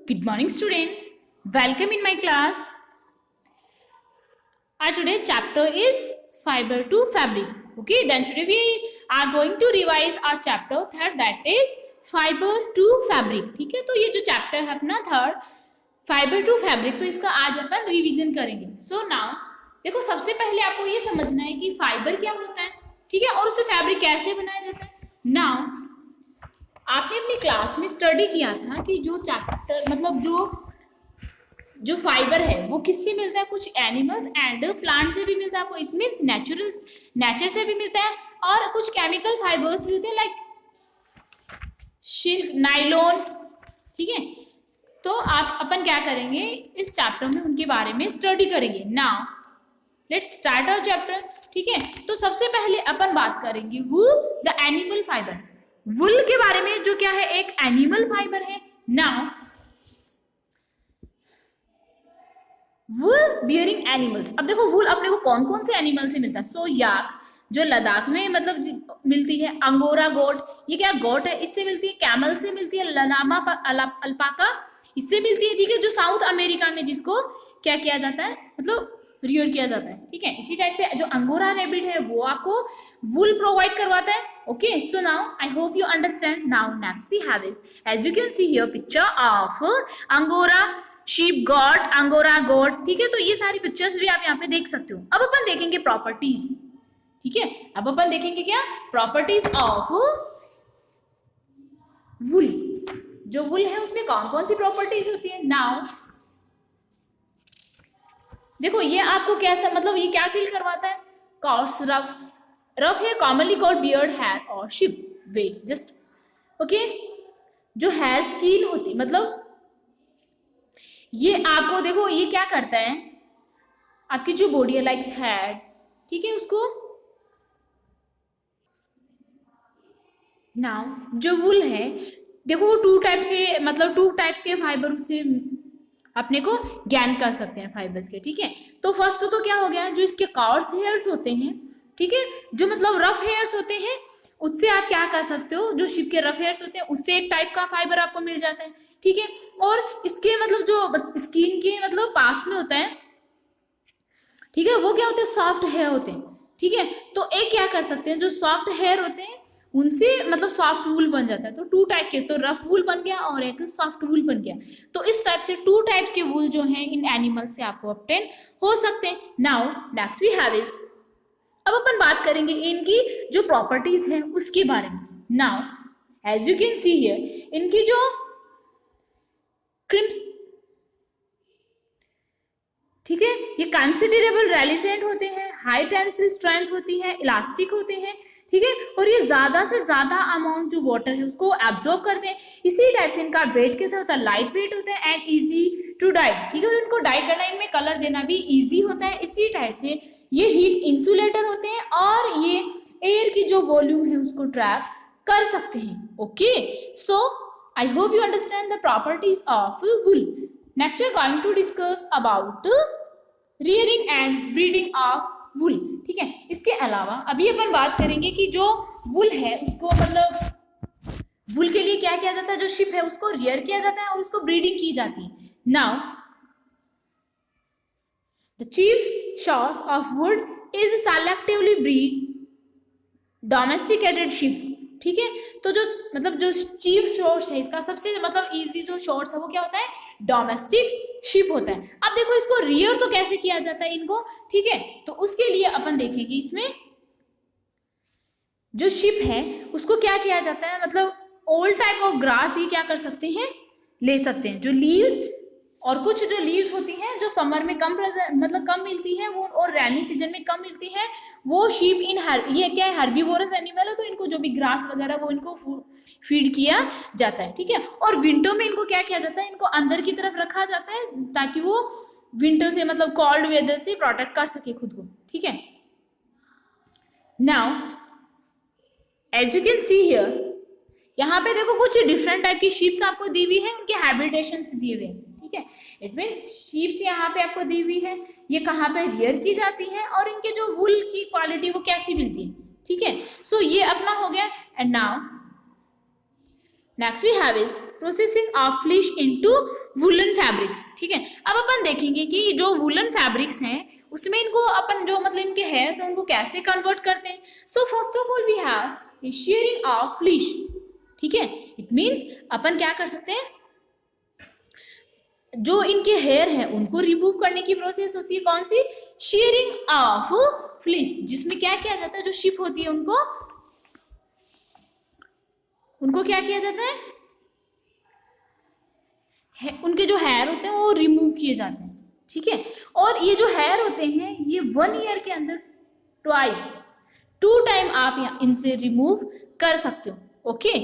Good morning, students. Welcome in my class. Our today's chapter is fiber to fabric. Okay, then today we are going to revise our chapter third, that is fiber to fabric. ठीक है, तो ये जो chapter है अपना third fibre to fabric, तो इसका आज अपन रिवीजन करेंगे. सो नाउ देखो, सबसे पहले आपको ये समझना है कि फाइबर क्या होता है, ठीक है, और उससे फैब्रिक कैसे बनाया जाता है. नाउ आपने अपनी क्लास में स्टडी किया था कि जो चैप्टर मतलब जो फाइबर है वो किससे मिलता है, कुछ एनिमल्स एंड प्लांट से भी मिलता है आपको. इट मीन्स नेचर से भी मिलता है, और कुछ केमिकल फाइबर्स भी होते हैं लाइक सिल्क, नाइलॉन. ठीक है, तो आप अपन क्या करेंगे, इस चैप्टर में उनके बारे में स्टडी करेंगे. Now let's start our chapter. ठीक है, तो सबसे पहले अपन बात करेंगे wool, the animal fibre. Wool के बारे में, जो क्या है, एक एनिमल फाइबर है. Now wool bearing animals. अब देखो वुल अपने को कौन कौन से एनिमल से मिलता है. सो याक, जो लद्दाख में मतलब मिलती है. अंगोरा गोट, ये क्या गोट है, इससे मिलती है. कैमल से मिलती है. ललामा अल्पाका, इससे मिलती है. ठीक है, जो साउथ अमेरिका में जिसको क्या किया जाता है, मतलब रियर किया जाता है. ठीक है, इसी टाइप से जो अंगोरा रैबिट है वो आपको वुल प्रोवाइड करवाता है. Okay, so now I hope you understand. Now next we have is, as you can see here picture of angora sheep goat, angora goat. ठीक है, तो ये सारी पिक्चर्स भी आप यहाँ पे देख सकते हो. अब अपन देखेंगे प्रॉपर्टीज. ठीक है, अब अपन देखेंगे क्या, प्रॉपर्टीज ऑफ वुल. जो वुल है उसमें कौन कौन सी प्रॉपर्टीज होती है. नाउ देखो, ये आपको कैसा मतलब ये क्या फील करवाता है. कॉर्स, रफ है, कॉमनली कॉल्ड बियर्ड हेयर और शिप वेट जस्ट. ओके, जो हेयर स्किन होती मतलब ये आपको देखो ये क्या करता है, आपकी जो बॉडी है लाइक हेड, ठीक है, उसको. नाउ जो वुल है देखो वो टू टाइप्स के फाइबर से अपने को ज्ञान कर सकते हैं फाइबर्स के. ठीक है, तो फर्स्ट तो क्या हो गया, जो इसके कॉर्स हेयर्स होते हैं. ठीक है, जो मतलब रफ हेयर्स होते हैं उससे आप क्या कर सकते हो, जो शिप के रफ हेयर्स होते हैं उससे एक टाइप का फाइबर आपको मिल जाता है. ठीक है, और इसके मतलब जो स्किन के मतलब पास में होता है, ठीक है, वो क्या होते हैं, सॉफ्ट हेयर होते हैं. ठीक है, तो एक क्या कर सकते हैं, जो सॉफ्ट हेयर होते हैं उनसे मतलब सॉफ्ट वूल बन जाता है. तो टू टाइप के, तो रफ वूल बन गया और एक सॉफ्ट वूल बन गया. तो इस टाइप से टू टाइप्स के वूल जो हैं इन एनिमल से आपको ऑब्टेन हो सकते हैं. Now next we have is, अब अपन बात करेंगे इनकी जो प्रॉपर्टीज हैं उसके बारे में. Now as you can see here, इनकी जो क्रिम्स, ठीक है, ये कंसिडरेबल रेलिसेंट होते हैं, हाई टेंसिल स्ट्रेंथ होती है, इलास्टिक होते हैं. ठीक है, और ये ज्यादा से ज्यादा अमाउंट जो वाटर है उसको एब्जॉर्ब करते हैं. इसी टाइप से इनका वेट कैसा होता है, लाइट वेट होता है एंड इजी टू डाई. ठीक है, और इनको डाई करना, इनमें कलर देना भी इजी होता है. इसी टाइप से ये हीट इंसुलेटर होते हैं और ये एयर की जो वॉल्यूम है उसको ट्रैप कर सकते हैं. Okay, so I hope you understand the properties of wool. Next we are going to discuss about rearing and breeding of wool. ठीक है, इसके अलावा अभी अपन बात करेंगे कि जो wool है उसको मतलब wool के लिए क्या किया जाता है, जो शिप है उसको रियर किया जाता है और उसको ब्रीडिंग की जाती है. Now the chief source of wool is selectively breed domesticated sheep. ठीक है, तो जो मतलब जो चीफ सोर्स है इसका, सबसे मतलब इजी जो सोर्स है वो क्या होता है, डोमेस्टिक शिप होता है. अब देखो इसको रियर तो कैसे किया जाता है इनको. ठीक है, तो उसके लिए अपन देखेंगे इसमें जो शिप है उसको क्या किया जाता है, मतलब ऑल टाइप ऑफ ग्रास ये क्या कर सकते हैं, ले सकते हैं. जो लीव्स और कुछ जो लीव्स होती हैं जो समर में कम मिलती है वो, और रेनी सीजन में कम मिलती है, वो शीप ये क्या है, हर्बीवोरस एनिमल है, तो इनको जो भी ग्रास वगैरह वो इनको फीड किया जाता है. ठीक है, और विंटर में इनको क्या किया जाता है, इनको अंदर की तरफ रखा जाता है ताकि वो विंटर से मतलब कोल्ड वेदर से प्रोटेक्ट कर सके खुद को. ठीक है, now as you can see here, यहाँ पे देखो कुछ डिफरेंट टाइप की शीप्स आपको दी हुई है, उनके हैबिटेशन दिए हुए हैं. ठीक है, इट मीन्स शीप्स यहाँ पे आपको दी हुई है, ये कहाँ पे रियर की जाती है और इनके जो वुल की क्वालिटी वो कैसी मिलती है. ठीक है, सो ये अपना हो गया. And now next we have is processing of fleece into woollen fabrics. ठीक है, अब अपन देखेंगे कि जो वुलन फैब्रिक्स हैं उसमें इनको अपन जो मतलब इनके हेयर्स हैं उनको कैसे कन्वर्ट करते हैं। So first of all we have shearing of fleece. ठीक है, इट मीन्स अपन क्या कर सकते हैं, जो इनके हेयर हैं उनको रिमूव करने की प्रोसेस होती है कौन सी, शेयरिंग ऑफ फ्लिश, जिसमें क्या किया जाता है, जो शिप होती है उनको क्या किया जाता है, उनके जो हेयर होते हैं वो रिमूव किए जाते हैं। ठीक है, और ये जो हेयर होते हैं ये 1 ईयर के अंदर ट्वाइस 2 टाइम आप इनसे रिमूव कर सकते हो। ओके,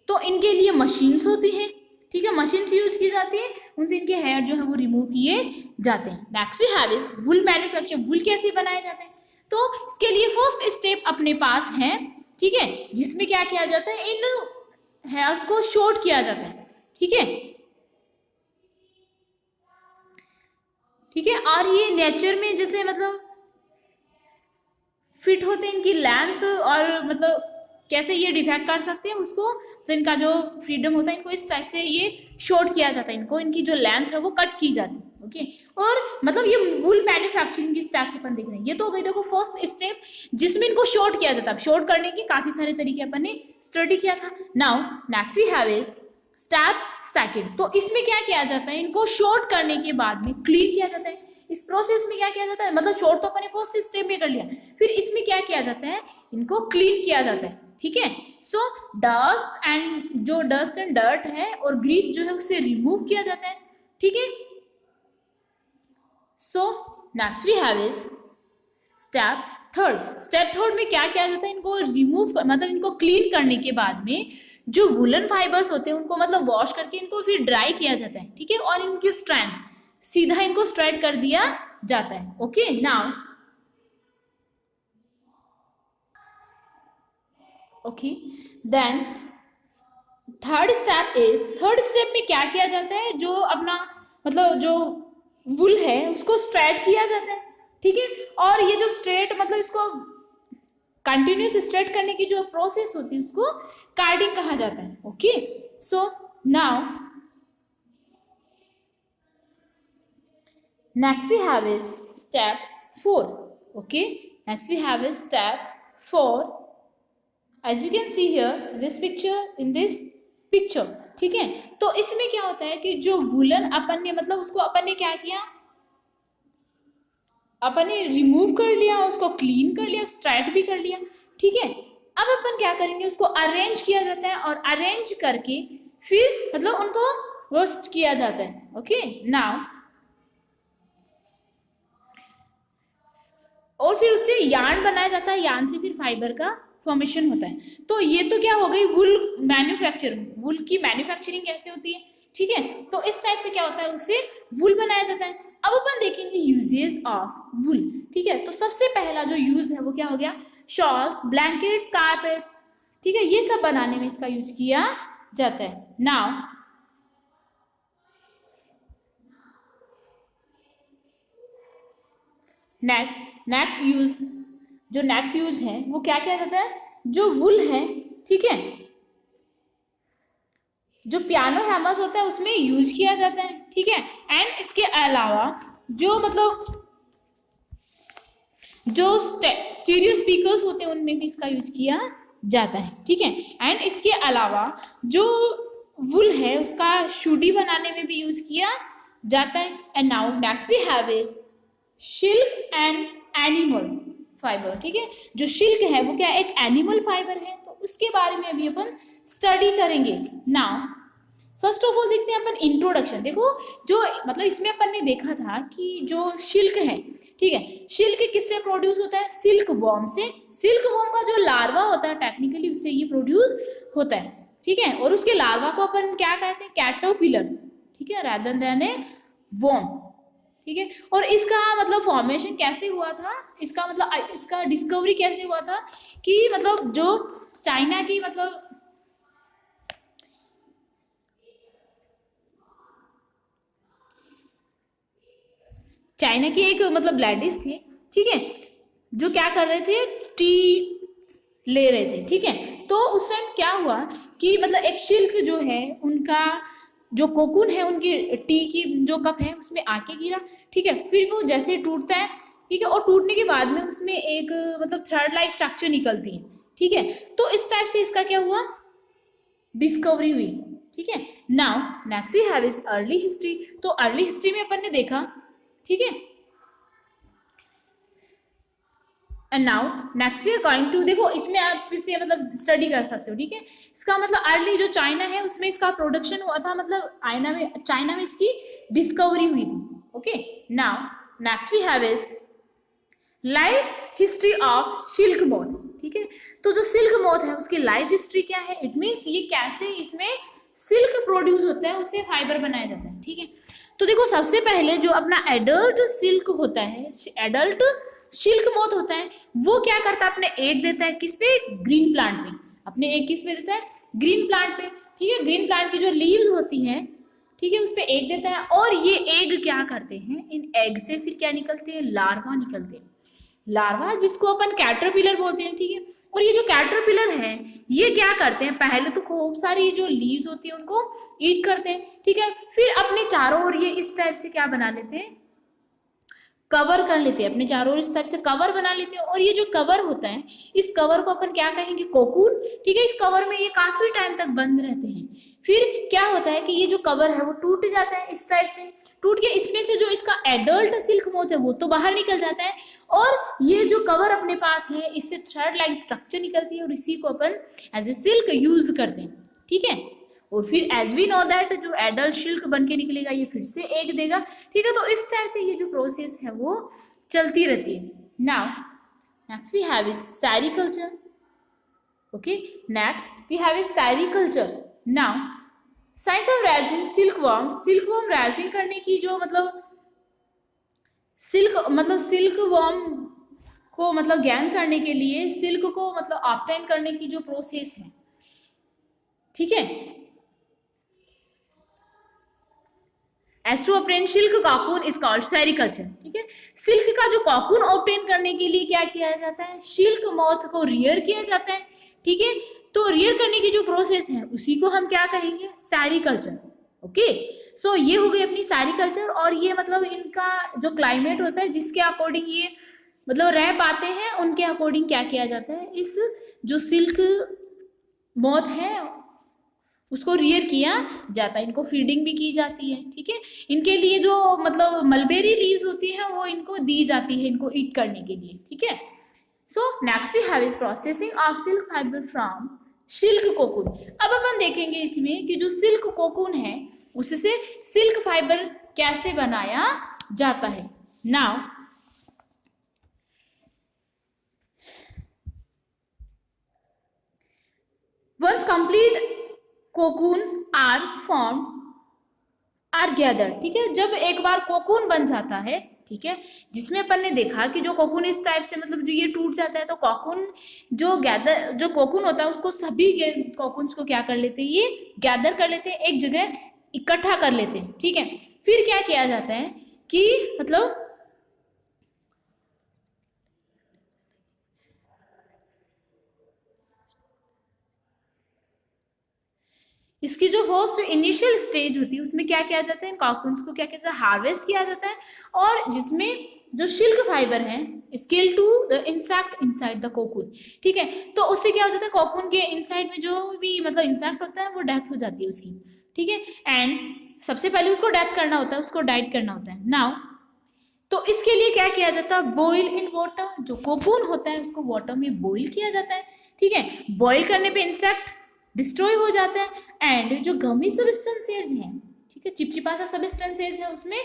तो इनके लिए मशीन्स होती हैं। ठीक है, मशीन्स यूज की जाती है, उनसे इनके हेयर जो है वो रिमूव किए जाते हैं। Next we have is wool manufacture. Wool कैसे बनाए जाते हैं, तो इसके लिए फर्स्ट स्टेप अपने पास है। ठीक है, जिसमें क्या किया जाता है, इन हेयर्स को शॉर्ट किया जाता है। ठीक है, ठीक है, और ये नेचर में जैसे मतलब फिट होते हैं, इनकी लेंथ और मतलब कैसे ये डिफेक्ट कर सकते हैं उसको, तो इनका जो फ्रीडम होता है इनको इस टाइप से ये शॉर्ट किया जाता है, इनको इनकी जो लेंथ है वो कट की जाती है। ओके, और मतलब ये वुल मैन्युफैक्चरिंग की स्टेप्स अपन देख रहे हैं। ये तो हो गई देखो फर्स्ट स्टेप जिसमें इनको शॉर्ट किया जाता है। शॉर्ट करने के काफी सारे तरीके अपन ने स्टडी किया था। Now next we have is step second. तो इसमें क्या किया जाता है, इनको शॉर्ट करने के बाद में क्लीन किया जाता है। इस प्रोसेस में क्या किया जाता है, मतलब शॉर्ट तो अपने फर्स्ट स्टेप में कर लिया, फिर इसमें क्या किया जाता है, इनको क्लीन किया जाता है। ठीक है, सो डस्ट एंड डर्ट है और ग्रीस जो है उससे रिमूव किया जाता है। ठीक है, so next we have is step third. Step third में क्या किया जाता है, इनको रिमूव मतलब इनको क्लीन करने के बाद में जो वुलन फाइबर्स होते हैं उनको मतलब वॉश करके इनको फिर ड्राई किया जाता है। ठीक है, और इनकी स्ट्रैंड सीधा इनको स्ट्रेट कर दिया जाता है। Okay, now okay, then third step में क्या किया जाता है, जो अपना मतलब जो वुल है उसको स्ट्रेट किया जाता है। ठीक है, और ये जो स्ट्रेट मतलब इसको कंटिन्यूस स्ट्रेट करने की जो प्रोसेस होती है उसको कार्डिंग कहा जाता है। Okay, so now next we have is step 4. Okay, next we have is step 4, as you can see here in this picture। ठीक है, तो इसमें क्या होता है कि जो वुलन अपन ने मतलब उसको अपन ने क्या किया, अपन ने रिमूव कर लिया, उसको क्लीन कर लिया, स्ट्रेट भी कर लिया। ठीक है, अब अपन क्या करेंगे, उसको अरेंज किया जाता है और अरेंज करके फिर मतलब उनको रोस्ट किया जाता है। ओके, नाउ और फिर उससे यार्न बनाया जाता है, यार्न से फिर फाइबर का फॉर्मेशन होता है। तो ये तो क्या हो गई वुल मैन्युफैक्चरिंग, वुल की मैन्युफैक्चरिंग कैसे होती है। ठीक है, तो इस टाइप से क्या होता है, उससे वुल बनाया जाता है। अब अपन देखेंगे यूजेस ऑफ वुल। ठीक है, तो सबसे पहला जो यूज है वो क्या हो गया, शॉल्स, ब्लैंकेट्स, कारपेट्स। ठीक है, ये सब बनाने में इसका यूज किया जाता है। नाउ नेक्स्ट यूज है वो क्या किया जाता है, जो वुल है, ठीक है, जो पियानो हैमर्स होता है उसमें यूज किया जाता है। ठीक है, एंड इसके अलावा जो मतलब जो स्टीरियो स्पीकर्स होते हैं उनमें भी इसका यूज किया जाता है। ठीक है, एंड इसके अलावा जो वुल है उसका शूडी बनाने में भी यूज किया जाता है। And now next we have is silk and animal fibre. ठीक है, जो सिल्क है वो क्या एक एनिमल फाइबर है, तो उसके बारे में अभी अपन स्टडी करेंगे। नाउ फर्स्ट ऑफ ऑल देखते हैं अपन इंट्रोडक्शन। देखो जो मतलब इसमें अपन ने देखा था कि जो सिल्क है, ठीक है, सिल्क किससे प्रोड्यूस होता है, सिल्क वॉर्म से। सिल्क वॉर्म का जो लार्वा होता है टेक्निकली उससे ये प्रोड्यूस होता है। ठीक है, और उसके लार्वा को अपन क्या कहते हैं, कैटरपिलर। ठीक है, रादर देन ए वॉर्म। ठीक है, और इसका मतलब फॉर्मेशन कैसे हुआ था, इसका मतलब इसका डिस्कवरी कैसे हुआ था कि मतलब जो चाइना की मतलब चाइना की एक मतलब लेडीज थी, ठीक है, जो क्या कर रहे थे, टी ले रहे थे। ठीक है, तो उस टाइम क्या हुआ कि मतलब एक सिल्क जो है उनका जो कोकून है उनकी टी की जो कप है उसमें आके गिरा, ठीक है। फिर वो जैसे टूटता है, ठीक है, और टूटने के बाद में उसमें एक मतलब थ्रेड लाइक स्ट्रक्चर निकलती है, ठीक है। तो इस टाइप से इसका क्या हुआ, डिस्कवरी हुई, ठीक है। Now next we have is early history. तो अर्ली हिस्ट्री में अपन ने देखा, ठीक है। And now next we are going to, देखो इसमें आप फिर से मतलब स्टडी कर सकते हो, ठीक है। इसका मतलब अर्ली जो चाइना है उसमें इसका प्रोडक्शन हुआ था, मतलब चाइना में इसकी डिस्कवरी हुई थी, okay. Now next we have is life history of silk moth, ठीक है। तो जो सिल्क मोथ है उसकी लाइफ हिस्ट्री क्या है, इट मीन्स ये कैसे इसमें सिल्क प्रोड्यूस होता है, उससे फाइबर बनाया जाता है, ठीक है। तो देखो सबसे पहले जो अपना एडल्ट सिल्क होता है, एडल्ट सिल्क मोथ होता है, वो क्या करता है, अपने एग देता है किस पे, ग्रीन प्लांट पे। अपने एग किस पे देता है, ग्रीन प्लांट पे, ठीक है। ग्रीन प्लांट की जो लीव्स होती हैं, ठीक है, उस पे एग देता है। और ये एग क्या करते हैं, इन एग से फिर क्या निकलते हैं, लार्वा निकलते हैं, लार्वा जिसको अपन कैटरपिलर बोलते हैं, ठीक है। और ये जो कैटरपिलर है ये क्या करते हैं, पहले तो खूब सारी जो लीव्स होती है उनको ईट करते हैं, ठीक है। फिर अपने चारों ओर ये इस टाइप से क्या बना लेते हैं, कवर कर लेते हैं, अपने चारों ओर इस टाइप से कवर बना लेते हैं। और ये जो कवर होता है इस कवर को अपन क्या कहेंगे, कोकून, ठीक है। इस कवर में ये काफी टाइम तक बंद रहते हैं। फिर क्या होता है कि ये जो कवर है वो टूट जाता है, इस टाइप से टूट के इसमें से जो इसका एडल्ट सिल्क मोथ है वो तो बाहर निकल जाता है, और ये जो कवर अपने पास है इससे थ्रेड लाइक स्ट्रक्चर निकलती है, और इसी को अपन एज ए सिल्क यूज करते हैं, ठीक है। और फिर एज वी नो दैट जो एडल्ट सिल्क बन के निकलेगा ये फिर से एग देगा, ठीक है। तो इस टाइप से ये जो प्रोसेस है वो चलती रहती है। Now next we have is sericulture, okay. Next we have is sericulture. Now science of raising silkworm raising करने की जो मतलब सिल्कवर्म को मतलब ज्ञान करने के लिए सिल्क को मतलब ऑब्टेन करने की जो प्रोसेस है, ठीक है, as to obtain silk cocoon is called sericulture, ठीक है। सिल्क का जो कॉकून ऑब्टेन करने के लिए क्या किया जाता है, सिल्क मोथ को रियर किया जाता है, ठीक है। तो रियर करने की जो प्रोसेस है उसी को हम क्या कहेंगे, सेरीकल्चर, ओके। सो ये हो गई अपनी सेरीकल्चर। और ये मतलब इनका जो क्लाइमेट होता है जिसके अकॉर्डिंग ये मतलब रह पाते हैं उनके अकॉर्डिंग क्या किया जाता है, इस जो सिल्क मोथ है उसको रियर किया जाता है, इनको फीडिंग भी की जाती है, ठीक है। इनके लिए जो मतलब मलबेरी लीव्स होती है वो इनको दी जाती है इनको ईट करने के लिए, ठीक है। So next we have is processing of silk fibre from silk cocoon. अब अपन देखेंगे इसमें कि जो सिल्क कोकून है उससे सिल्क फाइबर कैसे बनाया जाता है। Now once complete cocoon are form are gather, ठीक है। जब एक बार कोकून बन जाता है, ठीक है, जिसमें अपन ने देखा कि जो कोकून इस टाइप से मतलब जो ये टूट जाता है तो कोकून जो गैदर जो कोकून होता है उसको सभी कोकून्स को क्या कर लेते हैं, ये गैदर कर लेते हैं, एक जगह इकट्ठा कर लेते हैं, ठीक है। फिर क्या किया जाता है कि मतलब इसकी जो फर्स्ट इनिशियल स्टेज होती है उसमें क्या किया जाता है, कॉकून्स को क्या कहते हैं, हार्वेस्ट किया जाता है, और जिसमें जो सिल्क फाइबर है scale to the insect inside the cocoon, ठीक है। तो उससे क्या हो जाता है, कोकून के इनसाइड में जो भी मतलब इंसेक्ट होता है वो डेथ हो जाती है उसकी, ठीक है। एंड सबसे पहले उसको डेथ करना होता है, उसको डाइट करना होता है। नाउ तो इसके लिए क्या किया जाता है, बॉइल इन वाटर, जो कोकून होता है उसको वाटर में बॉइल किया जाता है, ठीक है। बॉइल करने पे इंसेक्ट डिस्ट्रॉय हो जाता है, एंड जो गमी सबस्टेंसेस हैं, ठीक है, चिपचिपा सा सबस्टेंसेस है उसमें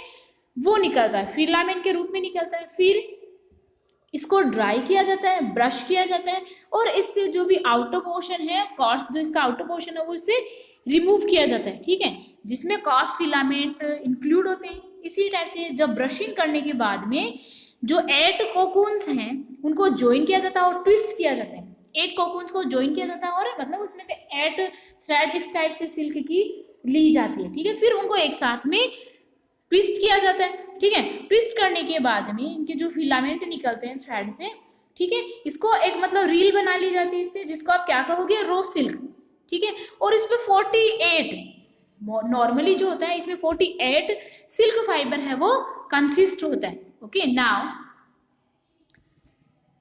वो निकलता है, फिलामेंट के रूप में निकलता है। फिर इसको ड्राई किया जाता है, ब्रश किया जाता है, और इससे जो भी आउटर पोर्शन है, कॉर्स जो इसका आउटर पोर्शन है वो इससे रिमूव किया जाता है, ठीक है, जिसमें कॉर्स फिलामेंट इंक्लूड होते हैं। इसी टाइप से जब ब्रशिंग करने के बाद में जो 8 कोकून्स हैं उनको ज्वाइन किया जाता है और ट्विस्ट किया जाता है, 8 कोकून्स को ज्वाइन किया जाता है, और मतलब उसमें से 8 थ्रेड इस टाइप से सिल्क की ली जाती है, ठीक है। फिर उनको एक साथ में ट्विस्ट किया जाता है, ठीक है। ट्विस्ट करने के बाद में इनके जो फिलामेंट निकलते हैं थ्रेड से, ठीक है। इसको एक मतलब रील बना ली जाती है इससे, जिसको आप क्या कहोगे, रो सिल्क, ठीक है। और इस पे 48 नॉर्मली जो होता है इसमें 48 सिल्क फाइबर है वो कंसिस्ट होता है। ओके, नाउ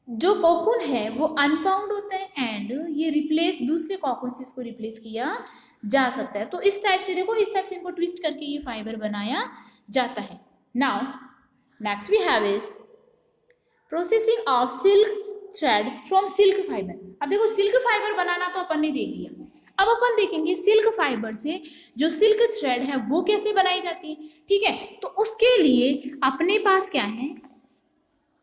जो कोकून है वो अनफाउंड होता है एंड ये रिप्लेस दूसरे कोकून से इसको रिप्लेस किया जा सकता है। तो इस टाइप से देखो, इस टाइप से इनको ट्विस्ट करके ये फाइबर बनाया जाता है। Now next we have is processing of silk thread from silk fibre. अब देखो सिल्क फाइबर बनाना तो अपन ने देख लिया, अब अपन देखेंगे सिल्क फाइबर से जो सिल्क थ्रेड है वो कैसे बनाई जाती है, ठीक है। तो उसके लिए अपने पास क्या है,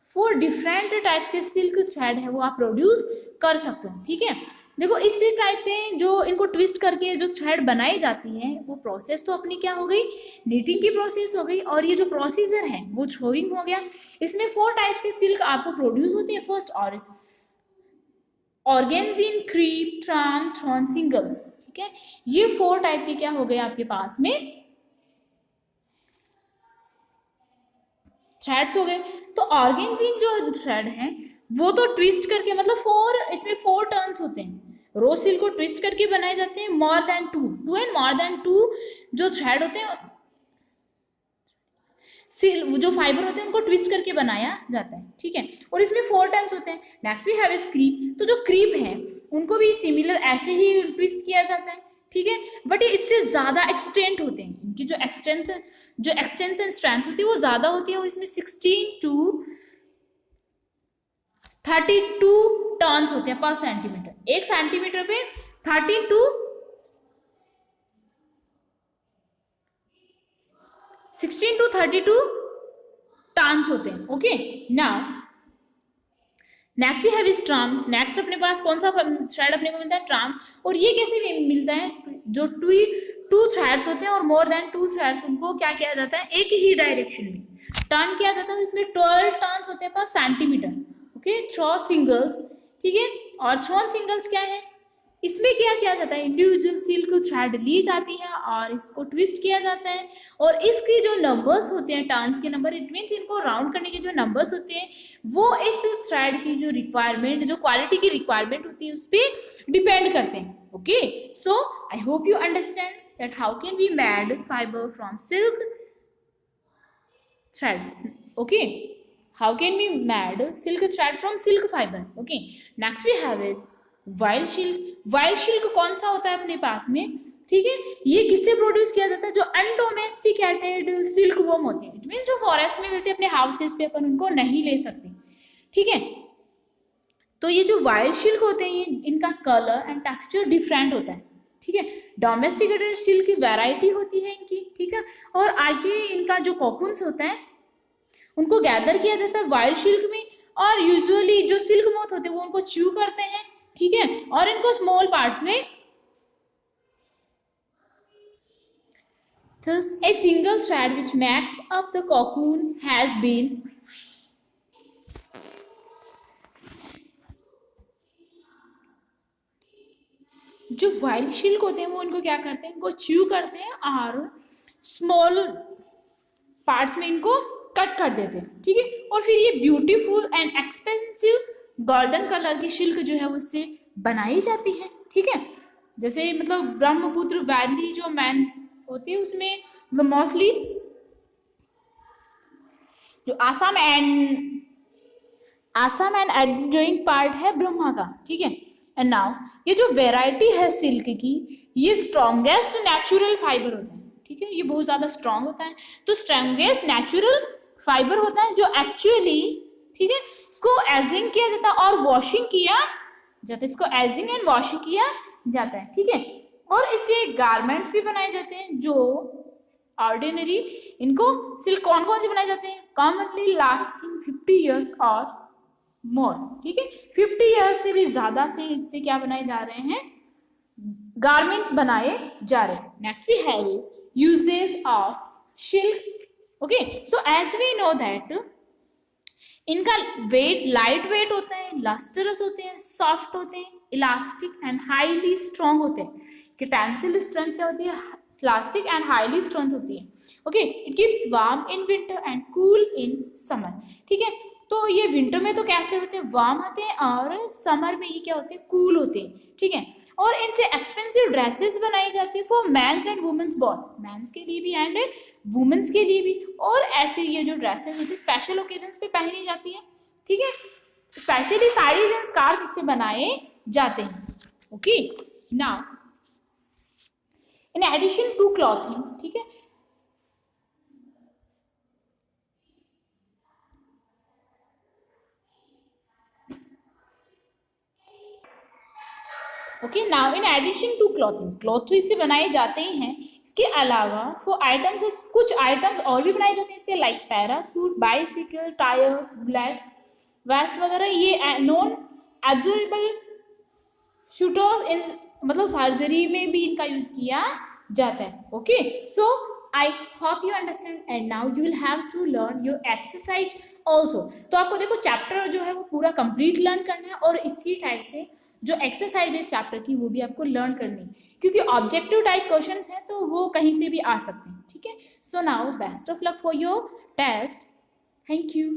4 डिफरेंट टाइप्स के सिल्क थ्रेड है वो आप प्रोड्यूस कर सकते हो, ठीक है। देखो इसी टाइप से जो इनको ट्विस्ट करके जो थ्रेड बनाई जाती है वो प्रोसेस तो अपनी क्या हो गई, नीटिंग की प्रोसेस हो गई, और ये जो प्रोसीजर है वो छोइंग हो गया। इसमें 4 टाइप्स के सिल्क आपको प्रोड्यूस होते हैं। First organzine, crepe, tram, thrown, singles, ठीक है। ये 4 टाइप के क्या हो गए आपके पास में थ्रेड्स हो गए। तो ऑर्गेन्जिन जो थ्रेड है वो तो ट्विस्ट करके मतलब इसमें 4 टर्न्स होते हैं। रो सिल्क को ट्विस्ट करके बनाए जाते हैं, more than 2 and more than 2 जो थ्रेड होते हैं, जो फाइबर होते हैं उनको ट्विस्ट करके बनाया जाता है, ठीक है। और इसमें 4 टर्न्स होते हैं। Next we have creep. तो जो क्रीप है उनको भी सिमिलर ऐसे ही ट्विस्ट किया जाता है, ठीक है। बट ये इससे ज्यादा एक्सटेंट होते हैं, इनकी जो एक्सटेंशन स्ट्रेंथ होती है वो ज्यादा होती है। और इसमें 16 to 32 टर्न्स होते हैं पर सेंटीमीटर। 1 सेंटीमीटर पे 13 to 16 to 32 टर्न्स होते हैं। Okay, now next we have is tram. Next अपने पास कौन सा थ्रेड अपने को मिलता है, ट्राम। और ये कैसे मिलता है, जो 2 थ्रेड्स होते हैं और मोर देन 2 थ्रेड्स, उनको क्या किया जाता है, एक ही डायरेक्शन में टर्न किया जाता है। इसमें 12 टर्न्स होते हैं पर सेंटीमीटर। ओके, थ्रो सिंगल्स, ठीक है। और थ्रोन सिंगल्स क्या है, इसमें क्या किया जाता है, इंडिविजुअल सिल्क थ्रेड ली जाती है और इसको ट्विस्ट किया जाता है। और इसके जो नंबर्स होते हैं, टर्न्स के नंबर, इट मीन्स इनको राउंड करने के जो नंबर्स होते हैं वो इस थ्रेड की जो रिक्वायरमेंट, जो क्वालिटी की रिक्वायरमेंट होती है उस पर डिपेंड करते हैं। Okay, so I hope you understand that how can we made fibre from silk thread. Okay, how can we made silk thread from silk fiber? Okay, next we have is wild silk. wild silk कौन सा होता है अपने पास में, ठीक है। ये किससे प्रोड्यूस किया जाता है, जो अनडोमेस्टिकेटेड सिल्क वर्म होते हैं, इट मीन जो फॉरेस्ट में मिलते हैं अपने हाउसेस पे, अपन उनको नहीं ले सकते, ठीक है। तो ये जो वाइल्ड सिल्क होते हैं इनका कलर एंड टेक्सचर डिफरेंट होता है, ठीक है। डोमेस्टिकेटेड सिल्क की वैरायटी होती है इनकी, ठीक है। और आगे इनका जो कोकून्स होता है उनको गैदर किया जाता है वाइल्ड सिल्क में, और यूजुअली जो सिल्क मोथ होते हैं वो उनको च्यू करते हैं, ठीक है। और इनको स्मॉल पार्ट्स में thus a single thread which makes up the cocoon has been जो वाइल्ड सिल्क होते हैं वो इनको क्या करते हैं, इनको च्यू करते हैं और स्मॉल पार्ट्स में इनको कट कर देते हैं, ठीक है। और फिर ये beautiful and expensive golden colour की सिल्क जो है उससे बनाई जाती है, ठीक है। जैसे मतलब ब्रह्मपुत्र वैली जो मैन होती है उसमें मतलब मोस्टली जो आसाम एंड एडजॉइंग पार्ट है ब्रह्मा का, ठीक है। एंड नाउ ये जो वेराइटी है सिल्क की, ये स्ट्रॉन्गेस्ट नेचुरल फाइबर होता है, ठीक है। ये बहुत ज्यादा स्ट्रॉन्ग होता है, तो स्ट्रॉन्गेस्ट नेचुरल फाइबर होता है जो एक्चुअली, ठीक है, इसको एजिंग किया जाता है और वॉशिंग किया जाता है, इसको एजिंग एंड वॉशिंग किया जाता है, ठीक है। और इससे गारमेंट्स भी बनाए जाते हैं जो ऑर्डिनरी, इनको सिल्क कौन कौन से बनाए जाते हैं, कॉमनली लास्टिंग 50 years और मोर, ठीक है। 50 years से भी ज्यादा से इससे क्या बनाए जा रहे हैं, गारमेंट्स बनाए जा रहे हैं। Next we have is uses of silk. Okay, so as we know that इनका वेट लाइट वेट होता है, लस्टरस होते हैं, सॉफ्ट होते हैं, इलास्टिक एंड हाईली स्ट्रॉन्ग होते हैं। कि टेंसिल स्ट्रेंथ क्या होती है, इलास्टिक एंड हाईली स्ट्रेंथ होती है। Okay, it keeps warm in winter and cool in summer, ठीक है। तो ये विंटर में तो कैसे होते हैं, वार्म होते हैं, और समर में ये क्या होते हैं, कूल होते हैं, ठीक है। और इनसे एक्सपेंसिव ड्रेसेस बनाई जाती है for mens and womens, both mens के लिए भी एंड वुमेन्स के लिए भी। और ऐसे ये जो ड्रेसेस होती है स्पेशल ओकेजन्स पे पहनी जाती है, ठीक है। स्पेशली साड़ीज एंड स्कार्फ इससे बनाए जाते हैं। Okay, now in addition to clothing, ठीक है, okay. Now in addition to clothing, cloth तो इससे बनाए जाते ही हैं, इसके अलावा फॉर आइटम्स कुछ आइटम्स और भी बनाए जाते हैं इससे, like parachute, bicycle tyres, blade वैस वगैरह। ये नॉन एब्जॉर्बेबल शूटर्स इन, मतलब सर्जरी में भी इनका यूज किया जाता है। Okay, so I hope you understand and now you will have to learn your exercise also. तो आपको देखो चैप्टर जो है वो पूरा कंप्लीट लर्न करना है, और इसी टाइप से जो एक्सरसाइज है इस चैप्टर की वो भी आपको लर्न करनी है, क्योंकि ऑब्जेक्टिव टाइप क्वेश्चंस हैं तो वो कहीं से भी आ सकते हैं, ठीक है। So now best of luck for your test, thank you.